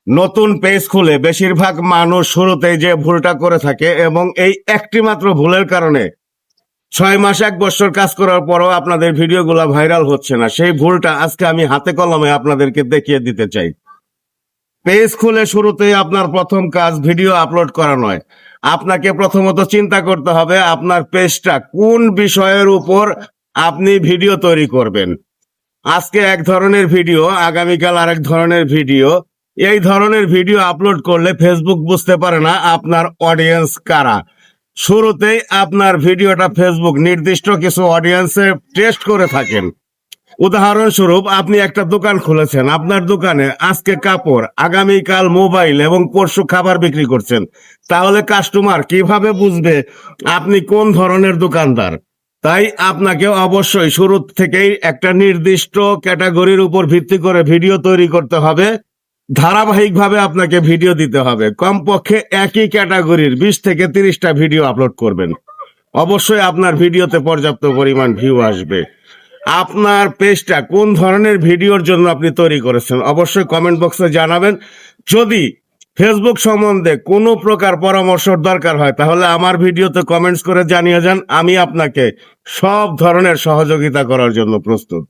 নতুন পেজ খুলে বেশিরভাগ মানুষ শুরুতেই যে ভুলটা করে থাকে এবং এই একটি মাত্র ভুলের কারণে 6 মাস 1 বছর কাজ করার পরও আপনাদের ভিডিওগুলো ভাইরাল হচ্ছে না। সেই ভুলটা আজকে আমি হাতে কলমে আপনাদেরকে দেখিয়ে দিতে চাই। পেজ খুলে শুরুতেই আপনার প্রথম কাজ ভিডিও আপলোড করা নয়। আপনাকে প্রথমত চিন্তা করতে হবে আপনার পেজটা কোন বিষয়ের উপর আপনি ভিডিও তৈরি করবেন। আজকে এক ধরনের ভিডিও, আগামীকাল আরেক ধরনের ভিডিও। এই ধরনের ভিডিও আপলোড করলে ফেসবুক বুঝতে পারে না আপনার অডিয়েন্স কারা। শুরুতেই আপনার ভিডিওটা ফেসবুক নির্দিষ্ট কিছু অডিয়েন্সে টেস্ট করে থাকেন। উদাহরণস্বরূপ আপনি একটা দোকান খুলেছেন, আপনার দোকানে আজকে কাপড়, আগামীকাল মোবাইল এবং পরশু খাবার বিক্রি করছেন। তাহলে কাস্টমার কিভাবে বুঝবে আপনি কোন ধরনের দোকানদার? তাই আপনাকে অবশ্যই শুরু থেকেই একটা নির্দিষ্ট ক্যাটাগরির উপর ভিত্তি করে ভিডিও তৈরি করতে হবে। ধারাবাহিকভাবে আপনাকে ভিডিও দিতে হবে। কমপক্ষে একই ক্যাটাগরির 20 থেকে 30টা ভিডিও আপলোড করবেন। অবশ্যই আপনার ভিডিওতে পর্যাপ্ত পরিমাণ ভিউ আসবে। আপনার পেজটা কোন ধরনের ভিডিওর জন্য আপনি তৈরি করেছেন অবশ্যই কমেন্ট বক্সে জানাবেন। যদি ফেসবুক সম্বন্ধে কোনো প্রকার পরামর্শের দরকার হয় তাহলে আমার ভিডিওতে কমেন্টস করে জানিয়ে যান। আমি আপনাকে সব ধরনের সহযোগিতা করার জন্য প্রস্তুত।